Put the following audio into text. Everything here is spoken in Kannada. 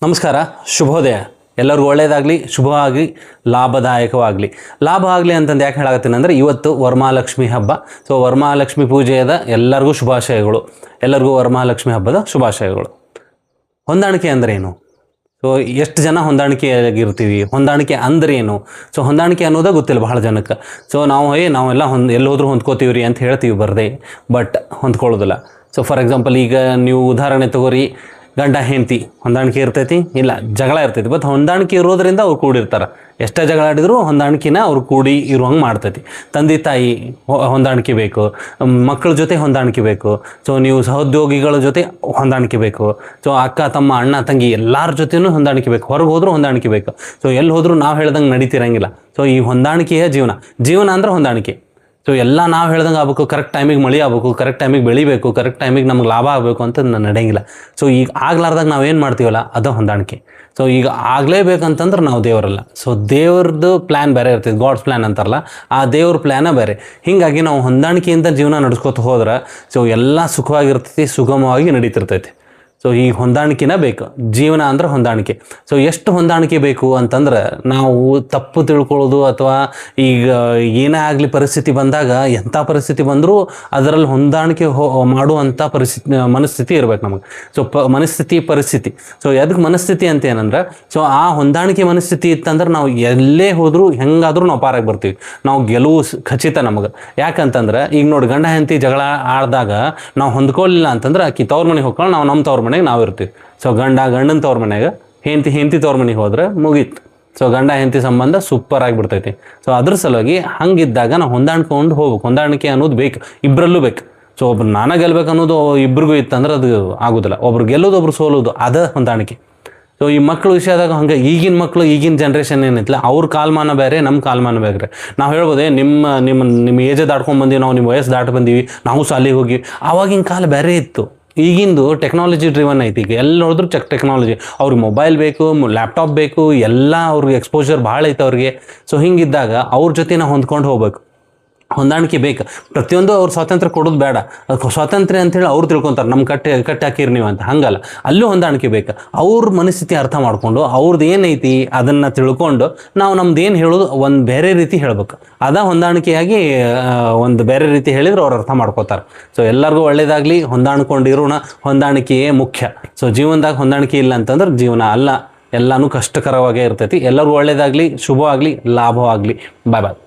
ನಮಸ್ಕಾರ, ಶುಭೋದಯ. ಎಲ್ಲರಿಗೂ ಒಳ್ಳೆಯದಾಗಲಿ, ಶುಭವಾಗಿ, ಲಾಭದಾಯಕವಾಗಲಿ. ಲಾಭ ಆಗಲಿ ಅಂತಂದು ಯಾಕೆ ಹೇಳಾಕತ್ತೀನಿ ಅಂದರೆ, ಇವತ್ತು ವರಮಹಾಲಕ್ಷ್ಮಿ ಹಬ್ಬ. ಸೊ ವರಮಹಾಲಕ್ಷ್ಮಿ ಪೂಜೆಯದ ಎಲ್ಲರಿಗೂ ಶುಭಾಶಯಗಳು. ಎಲ್ಲರಿಗೂ ವರಮಹಾಲಕ್ಷ್ಮಿ ಹಬ್ಬದ ಶುಭಾಶಯಗಳು. ಹೊಂದಾಣಿಕೆ ಅಂದರೆ ಏನು? ಸೊ ಎಷ್ಟು ಜನ ಹೊಂದಾಣಿಕೆಯಾಗಿರ್ತೀವಿ? ಹೊಂದಾಣಿಕೆ ಅಂದ್ರೆ ಏನು? ಸೊ ಹೊಂದಾಣಿಕೆ ಅನ್ನೋದೇ ಗೊತ್ತಿಲ್ಲ ಬಹಳ ಜನಕ್ಕೆ. ಸೊ ನಾವೆಲ್ಲ ಎಲ್ಲಿ ಹೋದ್ರೂ ಹೊಂದ್ಕೋತೀವಿ ರೀ ಅಂತ ಹೇಳ್ತೀವಿ ಬರದೆ, ಬಟ್ ಹೊಂದ್ಕೊಳ್ಳೋದಿಲ್ಲ. ಸೊ ಫಾರ್ ಎಕ್ಸಾಂಪಲ್, ಈಗ ನೀವು ಉದಾಹರಣೆ ತಗೋರಿ, ಗಂಡ ಹೆಂಡತಿ ಹೊಂದಾಣಿಕೆ ಇರ್ತೈತಿ? ಇಲ್ಲ, ಜಗಳ ಇರ್ತೈತಿ. ಬಟ್ ಹೊಂದಾಣಿಕೆ ಇರೋದ್ರಿಂದ ಅವ್ರು ಕೂಡಿರ್ತಾರೆ. ಎಷ್ಟೇ ಜಗಳ ಆಡಿದ್ರು ಹೊಂದಾಣಿಕೆನ ಅವ್ರು ಕೂಡಿ ಇರುವಂಗೆ ಮಾಡ್ತೈತಿ. ತಂದೆ ತಾಯಿ ಹೊಂದಾಣಿಕೆ ಬೇಕು, ಮಕ್ಕಳ ಜೊತೆ ಹೊಂದಾಣಿಕೆ ಬೇಕು. ಸೊ ನೀವು ಸಹೋದ್ಯೋಗಿಗಳ ಜೊತೆ ಹೊಂದಾಣಿಕೆ ಬೇಕು. ಸೊ ಅಕ್ಕ ತಮ್ಮ ಅಣ್ಣ ತಂಗಿ ಎಲ್ಲರ ಜೊತೆನೂ ಹೊಂದಾಣಿಕೆ ಬೇಕು. ಹೊರಗೆ ಹೋದ್ರೂ ಹೊಂದಾಣಿಕೆ ಬೇಕು. ಸೊ ಎಲ್ಲಿ ಹೋದ್ರೂ ನಾವು ಹೇಳ್ದಂಗೆ ನಡೀತಿರಂಗಿಲ್ಲ. ಸೊ ಈ ಹೊಂದಾಣಿಕೆಯ ಜೀವನ ಅಂದ್ರೆ ಹೊಂದಾಣಿಕೆ. ಸೊ ಎಲ್ಲ ನಾವು ಹೇಳ್ದಂಗೆ ಆಗ್ಬೇಕು, ಕರೆಕ್ಟ್ ಟೈಮಿಗೆ ಮಳೆ ಆಗ್ಬೇಕು, ಕರೆಕ್ಟ್ ಟೈಮಿಗೆ ಬೆಳಿಬೇಕು, ಕರೆಕ್ಟ್ ಟೈಮಿಗೆ ನಮ್ಗೆ ಲಾಭ ಆಗಬೇಕು ಅಂತ ನಡೆಯಂಗಿಲ್ಲ. ಸೊ ಈಗ ಆಗ್ಲಾರ್ದಾಗ ನಾವೇನು ಮಾಡ್ತೀವಲ್ಲ ಅದು ಹೊಂದಾಣಿಕೆ. ಸೊ ಈಗ ಆಗಲೇಬೇಕಂತಂದ್ರೆ ನಾವು ದೇವರಲ್ಲ. ಸೊ ದೇವ್ರದ್ದು ಪ್ಲ್ಯಾನ್ ಬೇರೆ ಇರ್ತೈತಿ, ಗಾಡ್ಸ್ ಪ್ಲ್ಯಾನ್ ಅಂತಾರಲ್ಲ, ಆ ದೇವ್ರ ಪ್ಲ್ಯಾನ ಬೇರೆ. ಹೀಗಾಗಿ ನಾವು ಹೊಂದಾಣಿಕೆಯಿಂದ ಜೀವನ ನಡೆಸ್ಕೊತ ಹೋದ್ರೆ ಸೊ ಎಲ್ಲ ಸುಖವಾಗಿರ್ತೈತಿ, ಸುಗಮವಾಗಿ ನಡೀತಿರ್ತೈತಿ. ಸೊ ಈ ಹೊಂದಾಣಿಕೆನ ಬೇಕು. ಜೀವನ ಅಂದ್ರೆ ಹೊಂದಾಣಿಕೆ. ಸೊ ಎಷ್ಟು ಹೊಂದಾಣಿಕೆ ಬೇಕು ಅಂತಂದ್ರೆ, ನಾವು ತಪ್ಪು ತಿಳ್ಕೊಳ್ಳೋದು ಅಥವಾ ಈಗ ಏನೇ ಆಗಲಿ ಪರಿಸ್ಥಿತಿ ಬಂದಾಗ, ಎಂಥ ಪರಿಸ್ಥಿತಿ ಬಂದರೂ ಅದರಲ್ಲಿ ಹೊಂದಾಣಿಕೆ ಮಾಡುವಂಥ ಮನಸ್ಥಿತಿ ಇರ್ಬೇಕು ನಮಗೆ. ಸೊ ಪರಿಸ್ಥಿತಿ. ಸೊ ಎದಕ್ಕೆ ಮನಸ್ಥಿತಿ ಅಂತ ಏನಂದ್ರೆ, ಸೊ ಆ ಹೊಂದಾಣಿಕೆ ಮನಸ್ಥಿತಿ ಇತ್ತಂದ್ರೆ ನಾವು ಎಲ್ಲೇ ಹೋದರೂ ಹೆಂಗಾದರೂ ನಾವು ಪಾರಾಗಿ ಬರ್ತೀವಿ. ನಾವು ಗೆಲುವು ಖಚಿತ ನಮಗೆ. ಯಾಕಂತಂದ್ರೆ ಈಗ ನೋಡಿ, ಗಂಡ ಹೆಂಡತಿ ಜಗಳ ಆಡಿದಾಗ ನಾವು ಹೊಂದ್ಕೊಳ್ಳಿಲ್ಲ ಅಂತಂದ್ರೆ, ಆಕಿ ತವ್ರ ಮನೆಗೆ ಹೋಗ್ಕೊಂಡು ನಾವು ನಮ್ಮ ತವ್ರ ಮನೆಗೆ ನಾವು ಇರ್ತೀವಿ. ಸೊ ಗಂಡನ ತವ್ರ ಮನೆಗೆ, ಹೆಂಡತಿ ತವ್ರ ಮನೆಗೆ ಹೋದ್ರೆ ಮುಗೀತು. ಸೊ ಗಂಡ ಹೆಂಡತಿ ಸಂಬಂಧ ಸೂಪರ್ ಆಗಿಬಿಡ್ತೈತಿ. ಸೊ ಅದ್ರ ಸಲುವಾಗಿ ಹಂಗಿದ್ದಾಗ ನಾವು ಹೊಂದಾಣ್ಕೊಂಡು ಹೋಗ್ಬೇಕು. ಹೊಂದಾಣಿಕೆ ಅನ್ನೋದು ಬೇಕು, ಇಬ್ಬರಲ್ಲೂ ಬೇಕು. ಸೊ ಒಬ್ರು ನಾನೇ ಗೆಲ್ಬೇಕು ಅನ್ನೋದು ಇಬ್ಬರಿಗೂ ಇತ್ತಂದ್ರೆ ಅದು ಆಗೋದಿಲ್ಲ. ಒಬ್ರು ಗೆಲ್ಲೋದು, ಒಬ್ರು ಸೋಲೋದು, ಅದ ಹೊಂದಾಣಿಕೆ. ಸೊ ಈ ಮಕ್ಕಳ ವಿಷಯದಾಗ ಹಂಗೆ, ಈಗಿನ ಮಕ್ಕಳು, ಈಗಿನ ಜನ್ರೇಷನ್ ಏನೈತಿಲ್ಲ, ಅವ್ರ ಕಾಲಮಾನ ಬೇರೆ, ನಮ್ಮ ಕಾಲಮಾನ ಬೇರೆ. ನಾವು ಹೇಳ್ಬೋದೇ, ನಿಮ್ಮ ಏಜ್ ದಾಟ್ಕೊಂಡು ಬಂದೀವಿ, ನಾವು ನಿಮ್ಮ ವಯಸ್ಸು ದಾಟಿ ಬಂದೀವಿ, ನಾವು ಶಾಲೆಗೆ ಹೋಗಿ. ಆವಾಗಿನ ಕಾಲ ಬೇರೆ ಇತ್ತು. ಈಗಿಂದು ಟೆಕ್ನಾಲಜಿ ಡ್ರಿವನ್ ಐತಿ. ಈಗ ಎಲ್ಲಿ ನೋಡಿದ್ರು ಟೆಕ್ನಾಲಜಿ. ಅವ್ರಿಗೆ ಮೊಬೈಲ್ ಬೇಕು, ಲ್ಯಾಪ್ಟಾಪ್ ಬೇಕು, ಎಲ್ಲ ಅವ್ರಿಗೆ ಎಕ್ಸ್ಪೋಜರ್ ಭಾಳ ಐತೆ ಅವ್ರಿಗೆ. ಸೊ ಹಿಂಗಿದ್ದಾಗ ಅವ್ರ ಜೊತೆ ನಾವು ಹೊಂದ್ಕೊಂಡು ಹೋಗ್ಬೇಕು. ಹೊಂದಾಣಿಕೆ ಬೇಕು. ಪ್ರತಿಯೊಂದು ಅವ್ರು ಸ್ವಾತಂತ್ರ್ಯ ಕೊಡೋದು ಬೇಡ. ಸ್ವಾತಂತ್ರ್ಯ ಅಂತೇಳಿ ಅವ್ರು ತಿಳ್ಕೊತಾರೆ, ನಮ್ಮ ಕಟ್ಟಿ ಹಾಕಿರಿ ನೀವು ಅಂತ. ಹಂಗಲ್ಲ, ಅಲ್ಲೂ ಹೊಂದಾಣಿಕೆ ಬೇಕು. ಅವ್ರ ಮನಸ್ಥಿತಿ ಅರ್ಥ ಮಾಡಿಕೊಂಡು, ಅವ್ರದ್ದು ಏನೈತಿ ಅದನ್ನು ತಿಳ್ಕೊಂಡು ನಾವು ನಮ್ದು ಏನು ಹೇಳೋದು ಒಂದು ಬೇರೆ ರೀತಿ ಹೇಳ್ಬೇಕು. ಅದ ಹೊಂದಾಣಿಕೆಯಾಗಿ ಒಂದು ಬೇರೆ ರೀತಿ ಹೇಳಿದ್ರೆ ಅವ್ರು ಅರ್ಥ ಮಾಡ್ಕೋತಾರೆ. ಸೊ ಎಲ್ಲರಿಗೂ ಒಳ್ಳೇದಾಗಲಿ, ಹೊಂದಾಣ್ಕೊಂಡಿರೋಣ. ಹೊಂದಾಣಿಕೆಯೇ ಮುಖ್ಯ. ಸೊ ಜೀವನದಾಗ ಹೊಂದಾಣಿಕೆ ಇಲ್ಲ ಅಂತಂದ್ರೆ ಜೀವನ ಅಲ್ಲ, ಎಲ್ಲನೂ ಕಷ್ಟಕರವಾಗೇ ಇರ್ತೈತಿ. ಎಲ್ಲರಿಗೂ ಒಳ್ಳೇದಾಗಲಿ, ಶುಭವಾಗಲಿ, ಲಾಭವಾಗಲಿ. ಬಾಯ್ ಬಾಯ್.